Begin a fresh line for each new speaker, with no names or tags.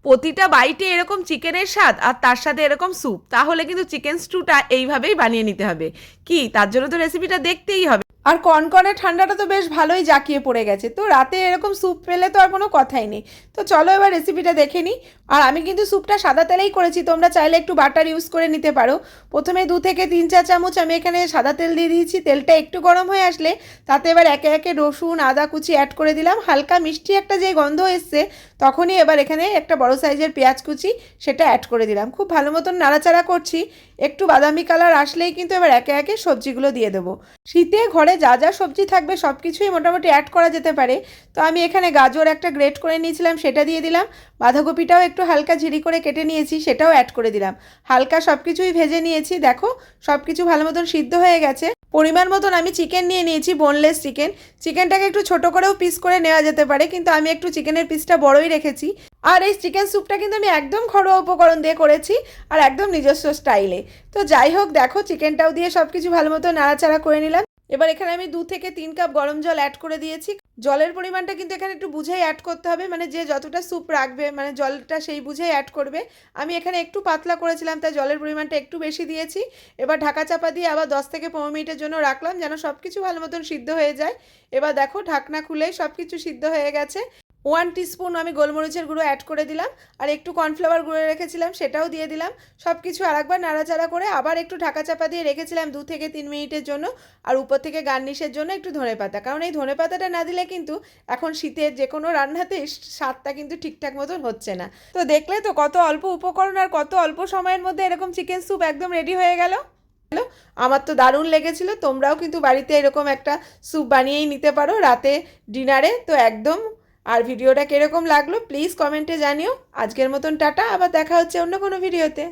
প্রতিটা বাইটে এরকম চিকেনের স্বাদ আর তার সাথে এরকম স্যুপ, তাহলে কিন্তু চিকেন স্টুটা এইভাবেই বানিয়ে নিতে হবে। কি, তার জন্য তো রেসিপিটা দেখতেই হবে। আর কনকনে ঠান্ডাটা তো বেশ ভালোই জাঁকিয়ে পড়ে গেছে, তো রাতে এরকম স্যুপ পেলে তো আর কোনো কথাই নেই। তো চলো এবার রেসিপিটা দেখে নিই। আর আমি কিন্তু স্যুপটা সাদা তেলেই করেছি, তোমরা চাইলে একটু বাটার ইউজ করে নিতে পারো। প্রথমে 2 থেকে 3 চা চামচ আমি এখানে সাদা তেল দিয়ে দিয়েছি। তেলটা একটু গরম হয়ে আসলে তাতে এবার একে একে রসুন আদা কুচি অ্যাড করে দিলাম। হালকা মিষ্টি একটা যে গন্ধ এসছে তখনই এবার এখানে একটা বড় সাইজের পেঁয়াজ কুচি সেটা অ্যাড করে দিলাম। খুব ভালো মতন নাড়াচাড়া করছি। একটু বাদামি কালার আসলেই কিন্তু এবার একে একে সবজিগুলো দিয়ে দেবো। শীতে ঘরে যা যা সবজি থাকবে সব কিছুই মোটামুটি অ্যাড করা যেতে পারে। তো আমি এখানে গাজর একটা গ্রেট করে নিয়েছিলাম, সেটা দিয়ে দিলাম। বাঁধাকপিটাও একটু হালকা ঝিরি করে কেটে নিয়েছি, সেটাও অ্যাড করে দিলাম। হালকা সব কিছুই ভেজে নিয়েছি। দেখো সব কিছু ভালো মতন সিদ্ধ হয়ে গেছে। পরিমাণ মতন আমি চিকেন নিয়ে নিয়েছি, বোনলেস চিকেন। চিকেনটাকে একটু ছোট করেও পিস করে নেওয়া যেতে পারে, কিন্তু আমি একটু চিকেনের পিসটা বড়ই রেখেছি। আর এই চিকেন স্যুপটা কিন্তু আমি একদম ঘরোয়া উপকরণ দিয়ে করেছি আর একদম নিজস্ব স্টাইলে। তো যাই হোক, দেখো চিকেনটাও দিয়ে সব কিছু ভালো মতো নাড়াচাড়া করে নিলাম। এবার এখানে আমি 2 থেকে 3 কাপ গরম জল অ্যাড করে দিয়েছি। জলের পরিমাণটা কিন্তু এখানে একটু বুঝেই অ্যাড করতে হবে, মানে যে যতটা স্যুপ রাখবে মানে জলটা সেই বুঝেই অ্যাড করবে। আমি এখানে একটু পাতলা করেছিলাম তাই জলের পরিমাণটা একটু বেশি দিয়েছি। এবার ঢাকা চাপা দিয়ে আবার 10 থেকে 15 মিনিটের জন্য রাখলাম যেন সব কিছু ভালো মতন সিদ্ধ হয়ে যায়। এবার দেখো ঢাকনা খুলেই সব কিছু সিদ্ধ হয়ে গেছে। 1 টিস্পুন আমি গোলমরিচের গুঁড়ো অ্যাড করে দিলাম। আর একটু কর্নফ্লাওয়ার গুঁড়ো রেখেছিলাম সেটাও দিয়ে দিলাম। সব কিছু আরেকবার নাড়াচাড়া করে আবার একটু ঢাকা চাপা দিয়ে রেখেছিলাম 2 থেকে 3 মিনিটের জন্য। আর উপর থেকে গার্নিশের জন্য একটু ধনেপাতা, কারণ এই ধনেপাতাটা না দিলে কিন্তু এখন শীতের যে কোনো রান্নাতে স্বাদটা কিন্তু ঠিকঠাক মতন হচ্ছে না। তো দেখলে তো কত অল্প উপকরণ আর কত অল্প সময়ের মধ্যে এরকম চিকেন স্যুপ একদম রেডি হয়ে গেল। আমার তো দারুণ লেগেছিল। তোমরাও কিন্তু বাড়িতে এরকম একটা স্যুপ বানিয়েই নিতে পারো রাতে ডিনারে। তো একদম। আর ভিডিওটা কিরকম লাগলো প্লিজ কমেন্টে জানিও। আজকের মতন টাটা, আবার দেখা হচ্ছে অন্য কোনো ভিডিওতে।